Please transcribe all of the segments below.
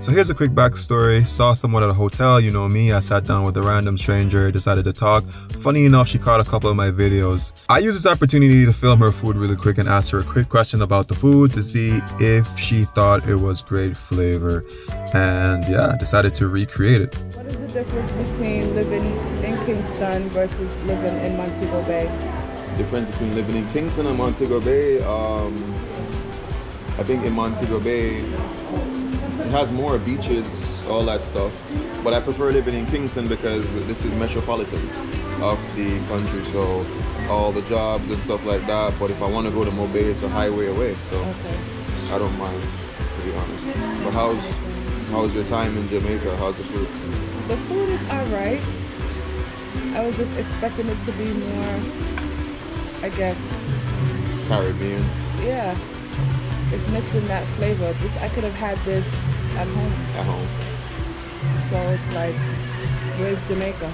So here's a quick backstory. Saw someone at a hotel, you know me, I sat down with a random stranger, decided to talk. Funny enough, she caught a couple of my videos. I used this opportunity to film her food really quick and ask her a quick question about the food to see if she thought it was great flavor. And yeah, decided to recreate it. What is the difference between living in Kingston versus living in Montego Bay? Difference between living in Kingston and Montego Bay, I think in Montego Bay it has more beaches, all that stuff, but I prefer living in Kingston because this is metropolitan of the country, so all the jobs and stuff like that. But if I want to go to Mobay, it's a highway away, so okay. I don't mind, to be honest. But how's your time in Jamaica? How's the food? The food is alright. I was just expecting it to be more, I guess, Caribbean. Yeah, it's missing that flavor. I could have had this at home. At home. So it's like, where's Jamaica?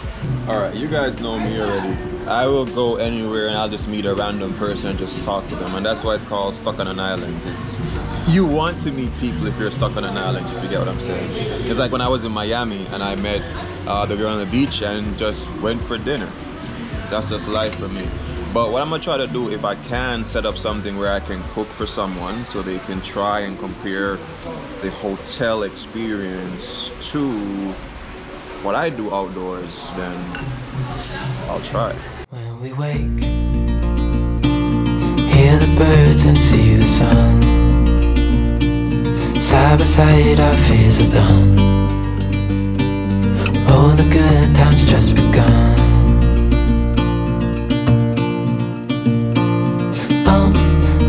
Alright, you guys know me already. I will go anywhere and I'll just meet a random person and just talk to them. And that's why it's called Stuck on an Island. You want to meet people if you're stuck on an island, if you get what I'm saying. It's like when I was in Miami and I met the girl on the beach and just went for dinner. That's just life for me. But what I'm gonna try to do, if I can set up something where I can cook for someone so they can try and compare the hotel experience to what I do outdoors, then I'll try. When we wake, hear the birds and see the sun. Side by side our fears are done. All the good times just begun.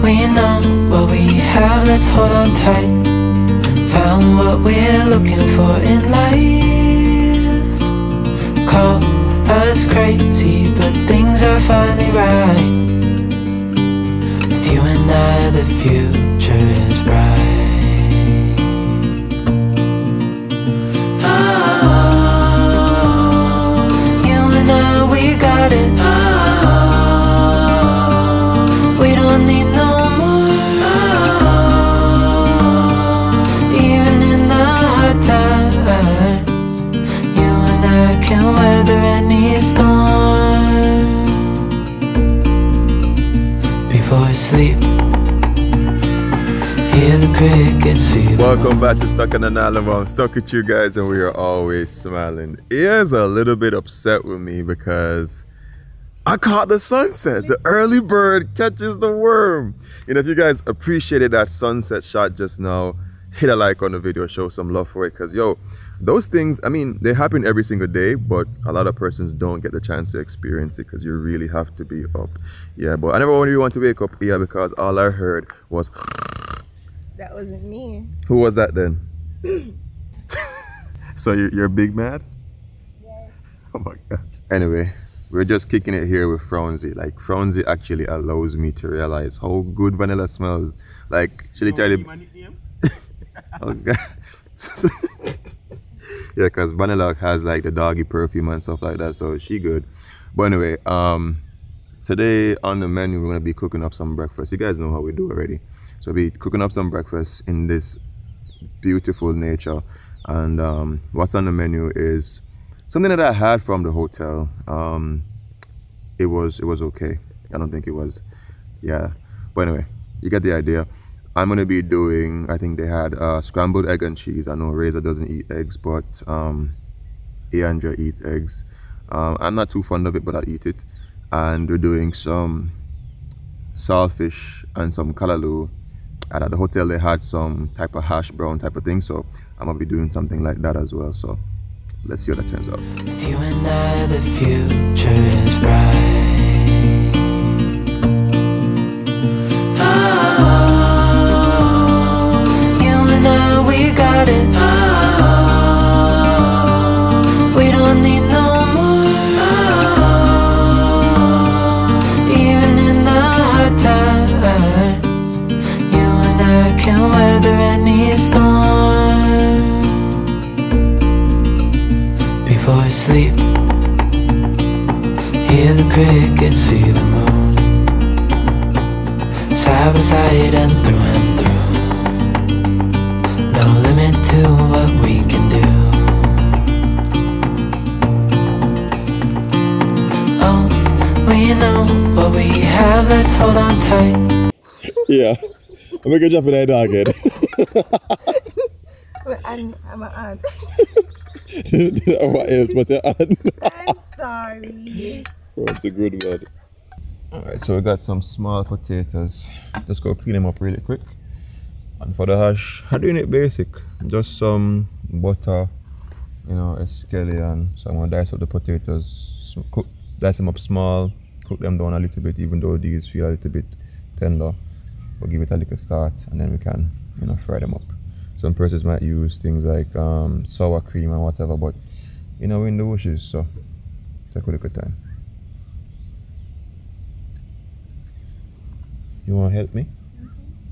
We know what we have, let's hold on tight. Found what we're looking for in life. Call us crazy, but things are finally right. With you and I, the future is bright. Oh, you and I, we got it. We don't need no more. Even in the hard times, you and I can weather any storm. Before I sleep, hear the crickets, see the Welcome back to Stuck on an Island, where I'm stuck with you guys and we are always smiling. Ian's a little bit upset with me because I caught the sunset. The early bird catches the worm. You know, if you guys appreciated that sunset shot just now, hit a like on the video, show some love for it, because yo, those things, I mean, they happen every single day, but a lot of persons don't get the chance to experience it because you really have to be up. Yeah, but I never really want to wake up here because all I heard was That wasn't me. Who was that then? So you're big mad? Yes. Oh my god. Anyway, we're just kicking it here with Fronzy. Like, Fronzy actually allows me to realize how good vanilla smells. Like, she literally... Oh god. Yeah, because vanilla has like the doggy perfume and stuff like that, so she good. But anyway, today on the menu we're gonna be cooking up some breakfast. You guys know how we do already. So we'll be cooking up some breakfast in this beautiful nature. And what's on the menu is something that I had from the hotel. It was okay. I don't think it was, yeah. But anyway, you get the idea. I'm gonna be doing, I think they had scrambled egg and cheese. I know Razor doesn't eat eggs, but Iandra eats eggs. I'm not too fond of it, but I'll eat it. And we're doing some saltfish and some calaloo. And at the hotel they had some type of hash brown type of thing, so I'm gonna be doing something like that as well. So let's see what that turns out. With you and I, the future is bright. Oh, you and I, we got it. Oh, we don't need no more. Oh, even in the hard times, you and I can weather any storm. Before I sleep, hear the crickets, see the moon. Side by side and through. Know no limit to what we can do. Oh, we know what we have, let's hold on tight. Yeah, I'm gonna drop it that dog head. I'm an aunt. What else but the aunt? I'm sorry. What's a good one? Alright, so we got some small potatoes. Just go clean them up really quick. And for the hash, I'm doing it basic. Just some butter, you know, a scallion. So I'm gonna dice up the potatoes, dice them up small, cook them down a little bit, even though these feel a little bit tender. But give it a little start, and then we can, you know, fry them up. Some persons might use things like sour cream and whatever, but you know, we're in the bushes, so take a look at time. You want to help me?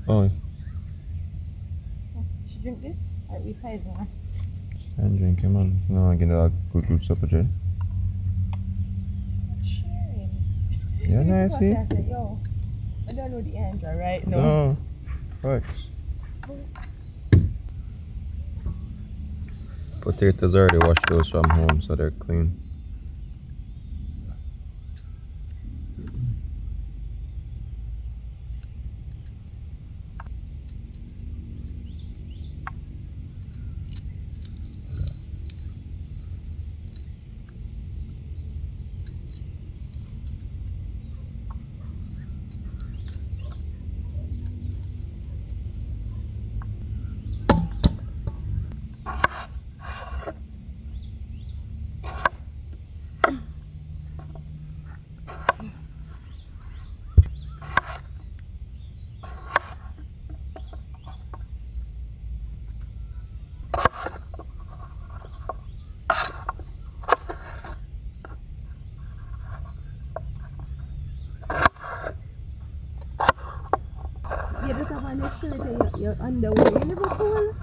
Oh. Should drink this? Or we pay more? And drink him, man. No, I get a good supper, Jen. Sharing. Yeah, nice, see? Yo, I don't know the answer right now. No. Facts. Potatoes already washed those from home, so they're clean. You're underwear in Liverpool?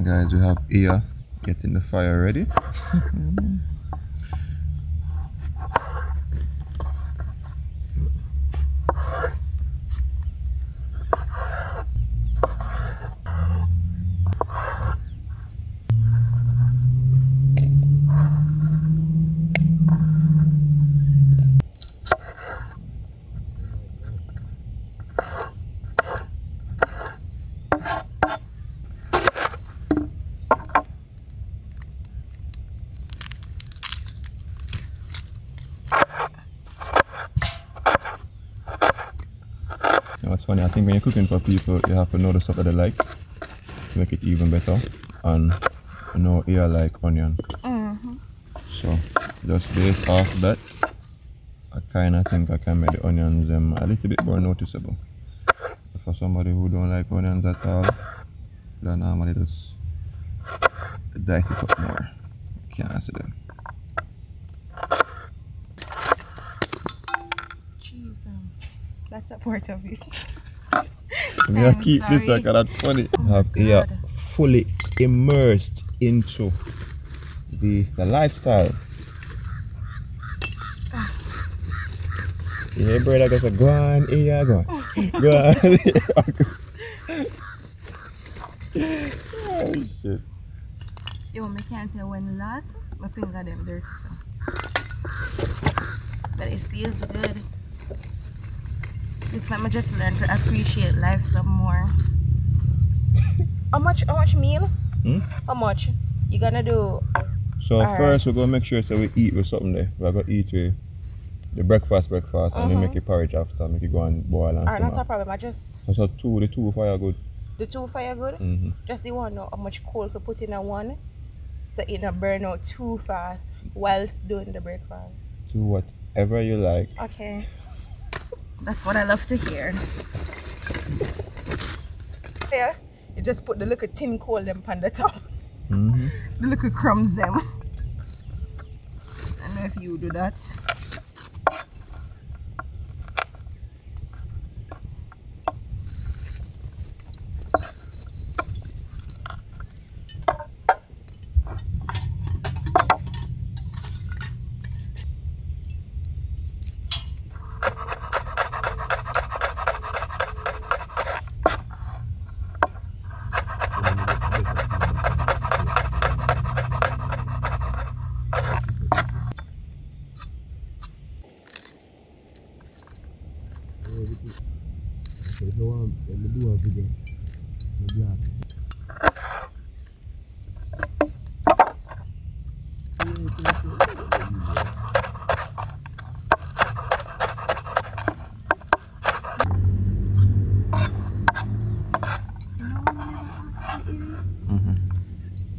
Guys, we have Ia getting the fire ready. It's funny, I think when you're cooking for people, you have to know the stuff that they like to make it even better. And you know, Ia like onion. So just based off that, I kind of think I can make the onions a little bit more noticeable. But for somebody who don't like onions at all, then normally just dice it up more. You can't see them. That's a part of it. I'm gonna keep this like that funny. Have Ia fully immersed into the lifestyle. Yeah, brother, I guess go on, Ia, go on. Go on. Oh, shit. Yo, I can't tell when last my finger them dirty so. But it feels good. This time I just learn to appreciate life some more. How much meal? How much? You gonna do? So first we're gonna make sure so we eat with something there. We're gonna eat with the breakfast and then make it porridge after, make it go and boil and simmer. Not a problem, I just... So the two fire good. The two fire good? Just the one know how much coal to put in a one so it don't burn out too fast whilst doing the breakfast. Do whatever you like. Okay. That's what I love to hear. Yeah, you just put the little tin coal them on the top. The little crumbs them. I don't know if you do that. So if you want, let me do a video.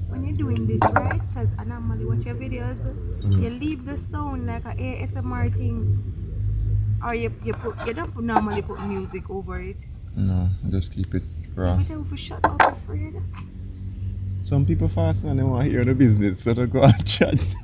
When you're doing this, right? Because I normally watch your videos, you leave the sound like a ASMR thing, or you don't normally put music over it. No, just keep it raw. Every time we shut up, afraid. Some people fast and they want to hear the business, so they go and chat.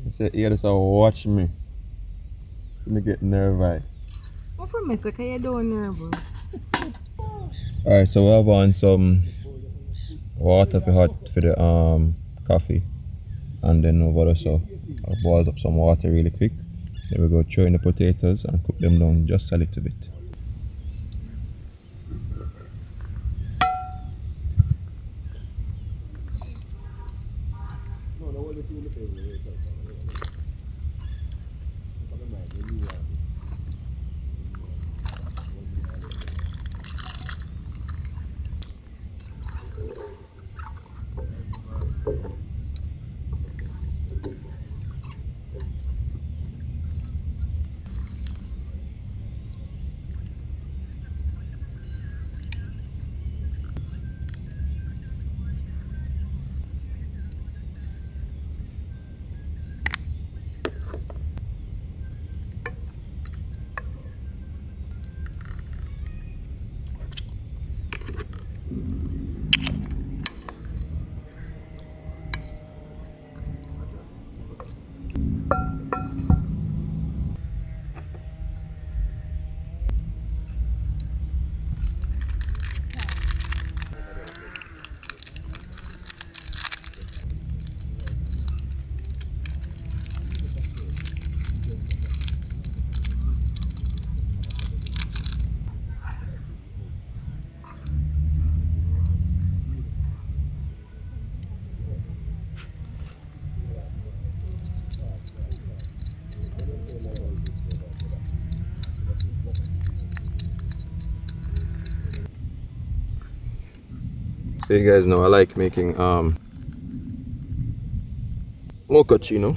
I said, yeah, just watch me. Me get nervous. What for me, so can you do nervous? Alright, so we have on some water for hot for the coffee, and then over there, so I'll boil up some water really quick. Then we go throw in the potatoes and cook them down just a little bit. So you guys know I like making mochaccino.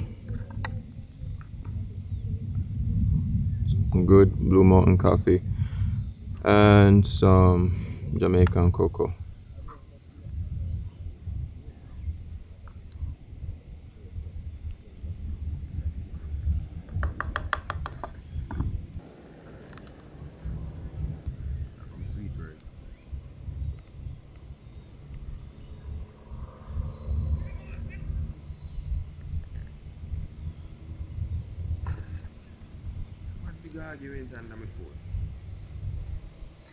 Some good Blue Mountain coffee and some Jamaican cocoa.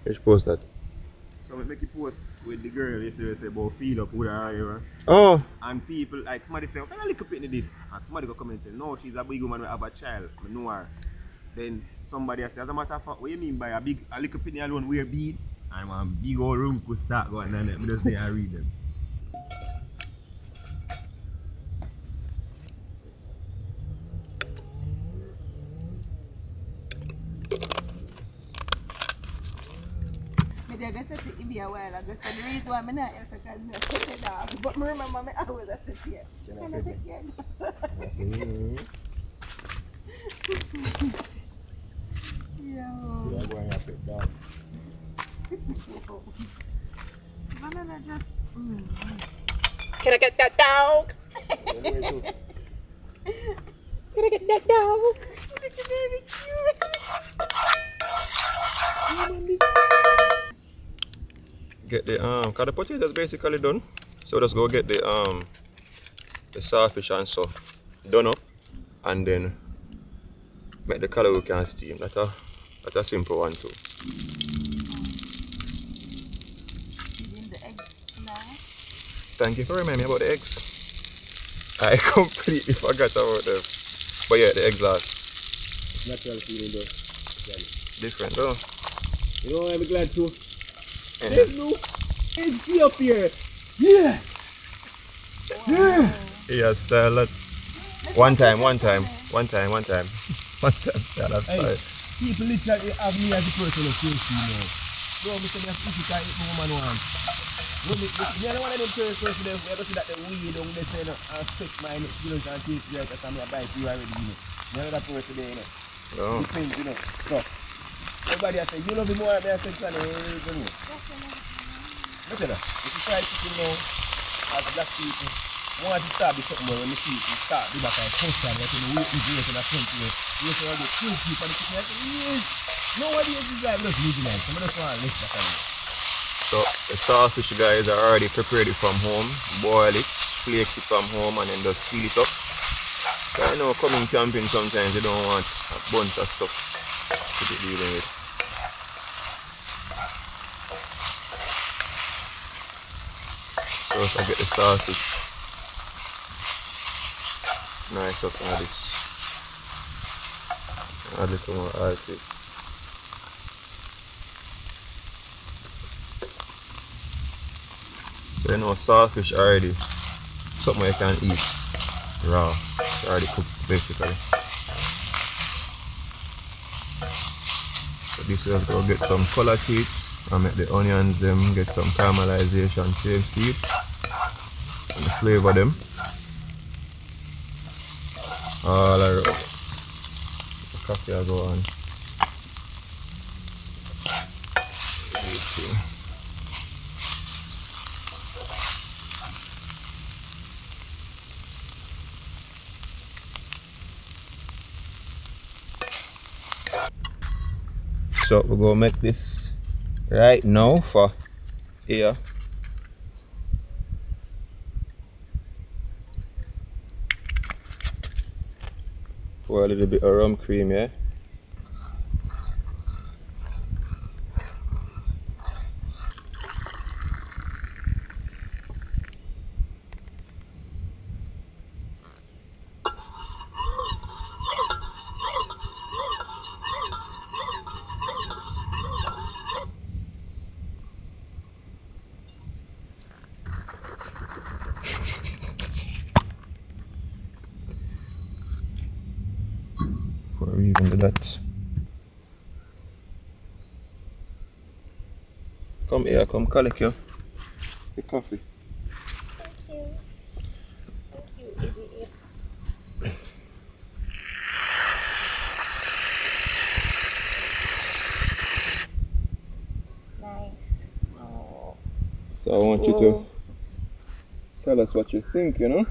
Which post that? So we make a post with the girl yesterday about feel up with her. Oh! And people, like somebody say, can I look up into this? And somebody go come and say, no, she's a big woman who have a child. I know her. Then somebody say, as a matter of fact, what do you mean by a little penny alone wear bead? And one big old room could start going on there. I just there and read them. I guess it's to be a while. I guess the reason why I'm not here because I took it off. But I remember I always have to see it. Can I take it? Yo. Yeah, go and have it dogs. Banana just. Can I get that dog? Can I get that dog? Look at baby cute. Get the cause the potatoes basically done. So just go get the saltfish and so done up, and then make the calaloo can steam. That's a simple one too. Thank you for reminding me about the eggs. I completely forgot about them. But yeah, the eggs last. Natural feeling though. Different though. You know, I'm glad to. There's no AC up here. Yeah. Yeah. Yeah, style that. One time. Style that style. People literally have me as a person of safety now. Bro, Mr. If you can't eat no woman one. Me don't want them person for them. We ever see that the weed on this and stick my skills and take you because I'm a bite you already, you know. None of that person there, you know. No. Depends, you know. So, everybody has said, you love me more than I said, you know. Look at that. If you try chicken now, as black people, want to start with something more when you see it, you start the back and push down, like in the weight is weight and the front weight. You have to get 2 people and the chicken, like, yes. Nobody else is like just using it. Some of us want to lift that time. So the sausage guys are already prepared it from home, boil it, flake it from home and then just seal it up. So I know coming camping sometimes you don't want a bunch of stuff to be dealing with. First I get the sausage nice up like this. Add a little more oil to it. So you know saltfish already something you can eat raw. It's already cooked basically. So this is going to get some color to it and make the onions them get some caramelization, same seed and flavor them all around. The coffee will go on. So we're going to make this right now for here. Pour a little bit of rum cream, yeah. Before we even do that. Come here, come collect your coffee. Thank you, idiot. Nice. Oh. So I want you to tell us what you think, you know?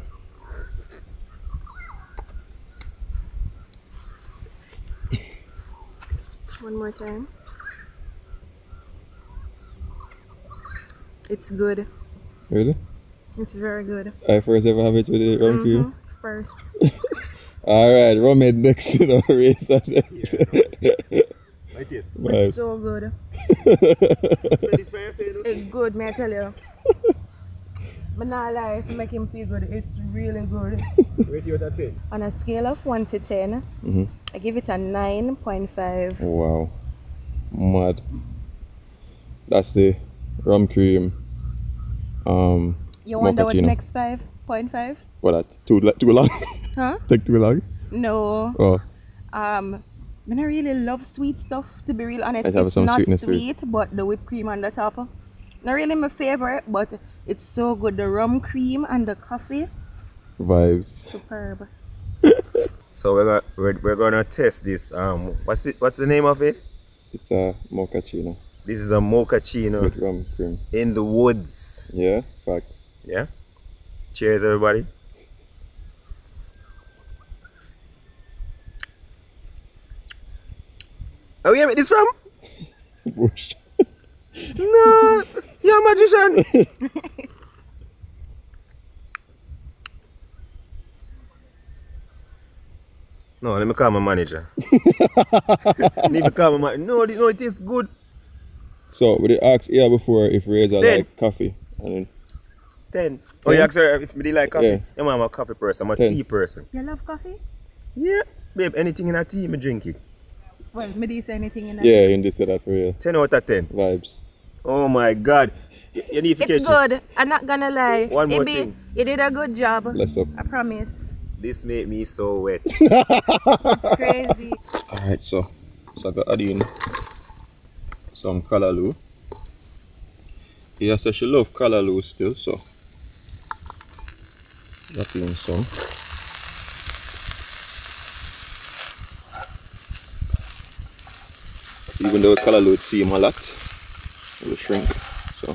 One more time. It's good. Really? It's very good. I first ever have it with the rum cream? First. Alright, rum head next, you know, race that next. My taste. It's so good. It's good, may I tell you. But not lie, to make him feel good, it's really good. Rate you that thing? On a scale of 1 to 10, I give it a 9.5. Wow. Mad. That's the rum cream. You wonder what mochaccino. next 5.5? What that? Too long? Huh? Take too long? No. Oh. I don't really love sweet stuff, to be real honest. Let's have It's some not sweetness to it. sweet, but the whipped cream on the top. Not really my favorite, but it's so good. The rum cream and the coffee. Vibes. Superb. So we're gonna test this. What's the name of it? It's a mochaccino This is a mochaccino with rum cream. in the woods. Yeah, facts. Yeah. Cheers, everybody. Where you get this from? Bush. No, you're a magician. No, let me call my manager. Need to call my manager. No, it tastes good. So, we did ask here before if Razor Then. like coffee. And then 10. Oh, you asked her if me like coffee? Yeah. Yeah, I'm a coffee person. I'm a 10. tea person. You love coffee? Yeah, babe, anything in a tea, me drink it. Well, me didn't say anything in that. Yeah, you did say that for real. 10 out of 10. Vibes. Oh my God. You need to catch It's good. I'm not gonna lie. One more Ibby, thing. you did a good job. Bless up. I promise. This made me so wet. It's crazy. Alright, so I got add in some calaloo. Yeah, so she love calaloo still, so got in some. Even though calaloo seem a lot, it will shrink. So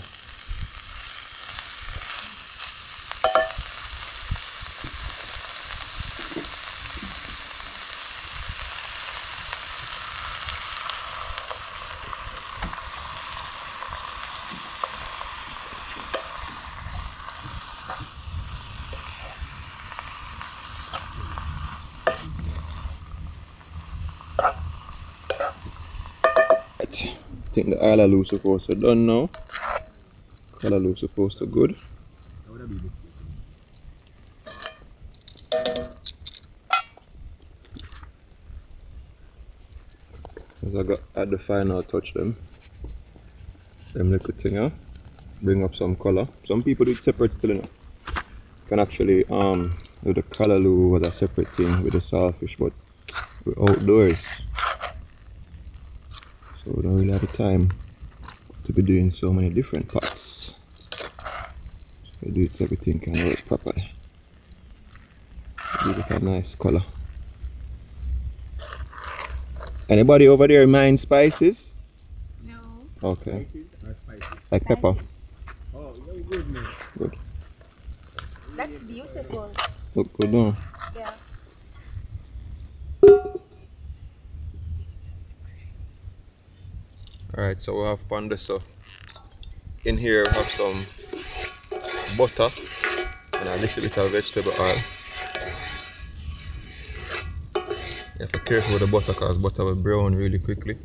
I think the calaloo supposed to done now. Calaloo supposed to good. As I got add the final touch them little thing here. Bring up some color. Some people do it separate still, you know. Can actually do the calaloo as a separate thing with the saltfish, but we're outdoors. So we don't really have the time to be doing so many different pots. So do it so everything can work properly. Give it a nice color. Anybody over there mind spices? No. Okay. Like pepper? Oh, you're good, man. Good. That's beautiful. Look good, no? Yeah. Alright, so we have panda. So in here we have some butter and a little bit of vegetable oil. You have to be careful with the butter because butter will brown really quickly.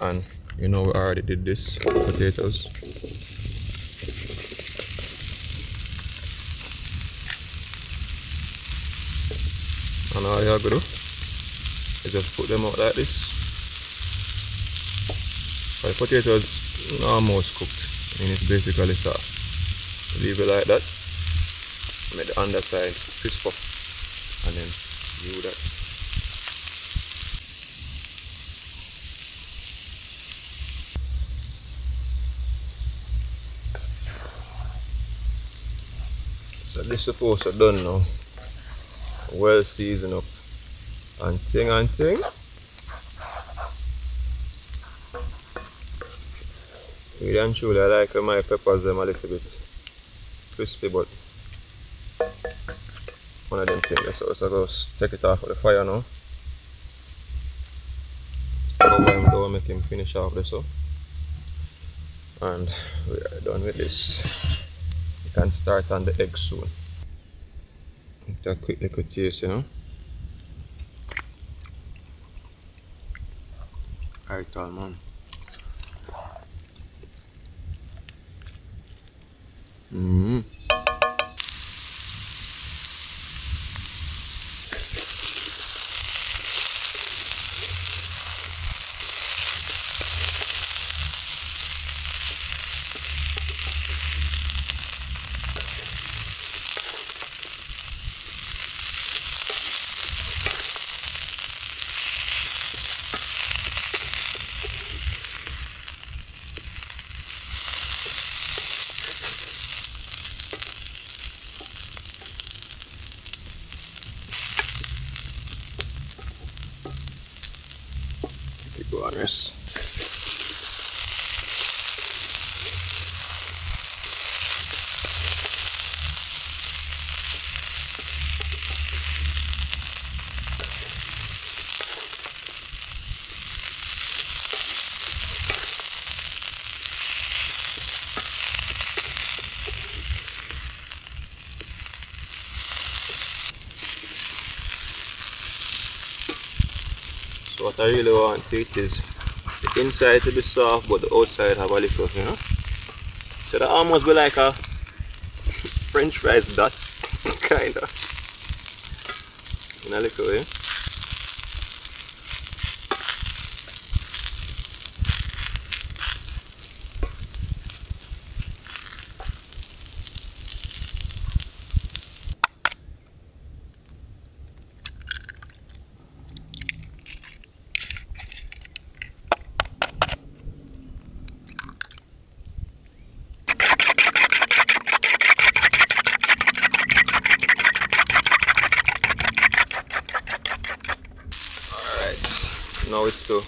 And you know we already did this with the potatoes. And all you have to do is just put them out like this. The potatoes almost cooked. I mean, it's basically soft. Leave it like that. Make the underside crisp up, and then do that. So this is supposed to done now. Well seasoned up and thing. Really and truly, I like my peppers them a little bit crispy, but one of them things. So I go take it off of the fire now. Cover him down, make him finish off this up. And we are done with this. You can start on the egg soon. Take a quick little taste, you know. Alright, all man. Go on this. So what I really want to eat is the inside to be soft but the outside have a little, you know. So that almost be like a French fries dots kinda. In a little way. now it's to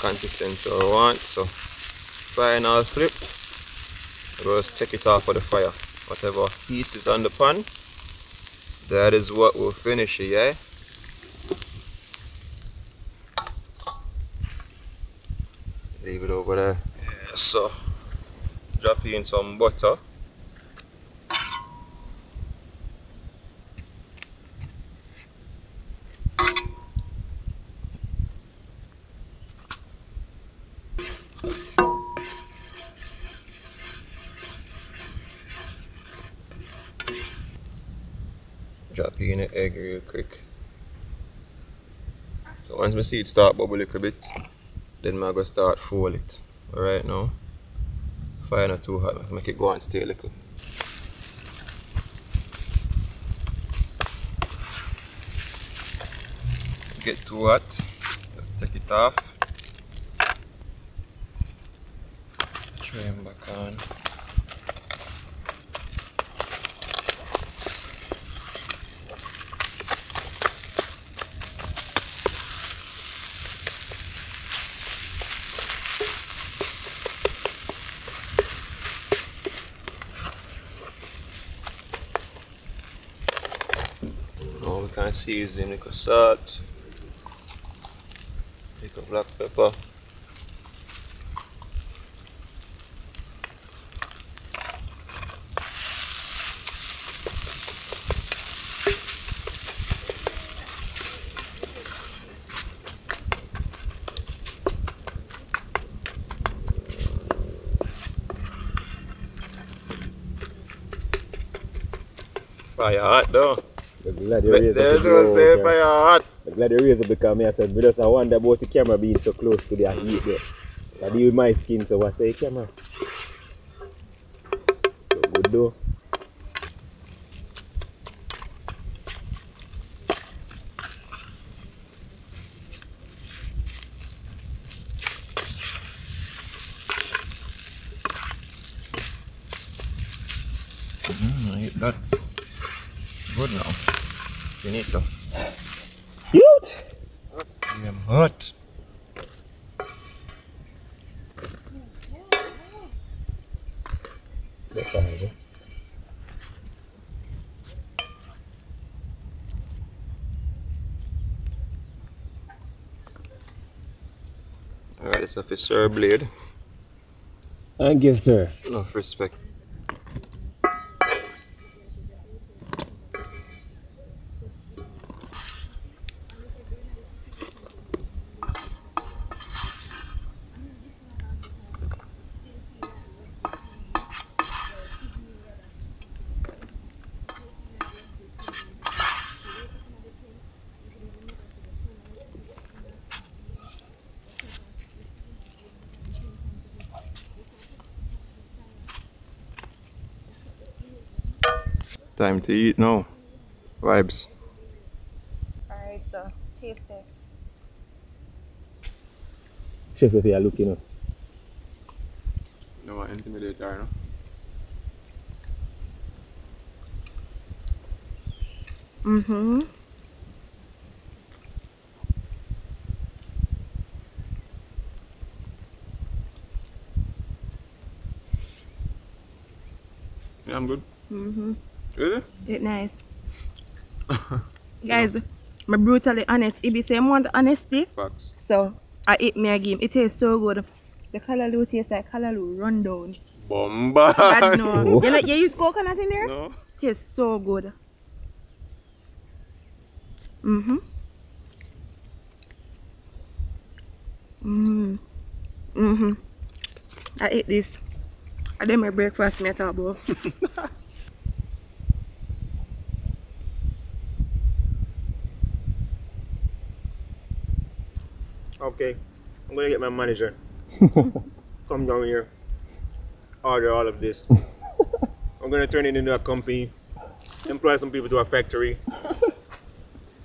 consistency I want. So final flip, we'll just take it off of the fire. Whatever heat is on the pan, that is what we'll finish it, yeah? Leave it over there. Yeah, so drop in some butter. Drop in the egg real quick. So once I see it start bubble a little bit, then I'm going to start fold it. Alright now, fire not too hot, make it go and stay a little. Get too hot, just take it off. Tray them back on. Now we can season with salt, take a black pepper, fire hot though. The glad you raise They don't say fire hot. I'm glad you raise it because I said, I just wonder about the camera being so close to the heat there. I deal with my skin, so I say camera. So good though. I hit that. Good now. Finito. Cute! I'm hot. That's fine, eh? Alright, it's a fisher blade. Thank you, sir. Enough respect. Time to eat now. Vibes. Alright, so taste this. Chef, if you are looking up. No one intimidate her, no? Mm-hmm. Yeah, I'm good. Mm-hmm. Really? It's nice. Guys, I'm brutally honest. Ibby say I want honesty. Facts. So I eat me again. It tastes so good. The calaloo tastes like calaloo rundown. Bomba! Bad no. You use coconut in there? No. Tastes so good. Mm-hmm. Mm-hmm. Mm-hmm. I ate this. I did my breakfast, me talk about. Okay, I'm gonna get my manager. Come down here. Order all of this. I'm gonna turn it into a company. Employ some people to a factory.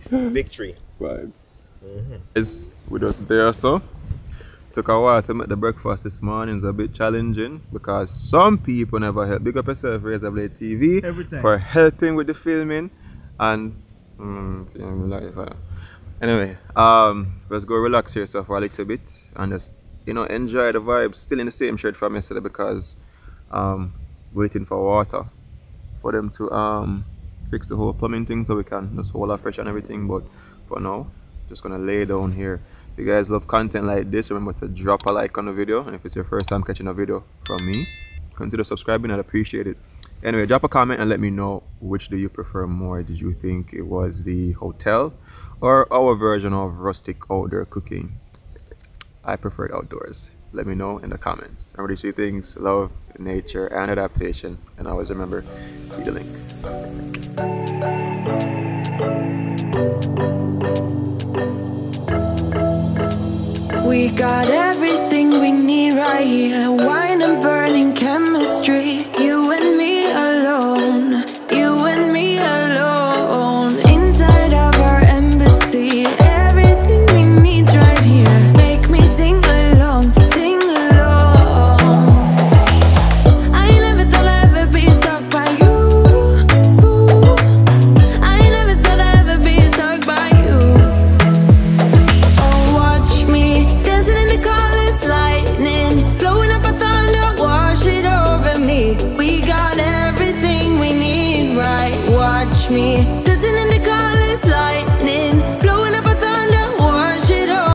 Victory. Vibes. It's with us there, so took a while to make the breakfast this morning. It's a bit challenging because some people never help. Big up yourself, Razor Blade TV, for helping with the filming and Anyway, let's go relax yourself for a little bit and just, you know, enjoy the vibes. Still in the same shirt from yesterday because waiting for water for them to fix the whole plumbing thing so we can just hold our fresh and everything. But for now, just gonna lay down here. If you guys love content like this, remember to drop a like on the video, and if it's your first time catching a video from me, consider subscribing. I'd appreciate it. Anyway, drop a comment and let me know, which do you prefer more? Did you think it was the hotel or our version of rustic outdoor cooking? I preferred outdoors. Let me know in the comments. Remember these 3 things: love, nature, and adaptation. And always remember, keep the link. We got everything we need right here. Wine and burning chemistry. You and me alone. You and me alone. Inside of our embassy. Everything we need's right here. Make me sing along. Sing along. I never thought I'd ever be stuck by you. I never thought I'd ever be stuck by you. Oh, watch me dancing in the colors, lightning, blowing up a thunder, wash it over me. We got everything we need, right? Watch me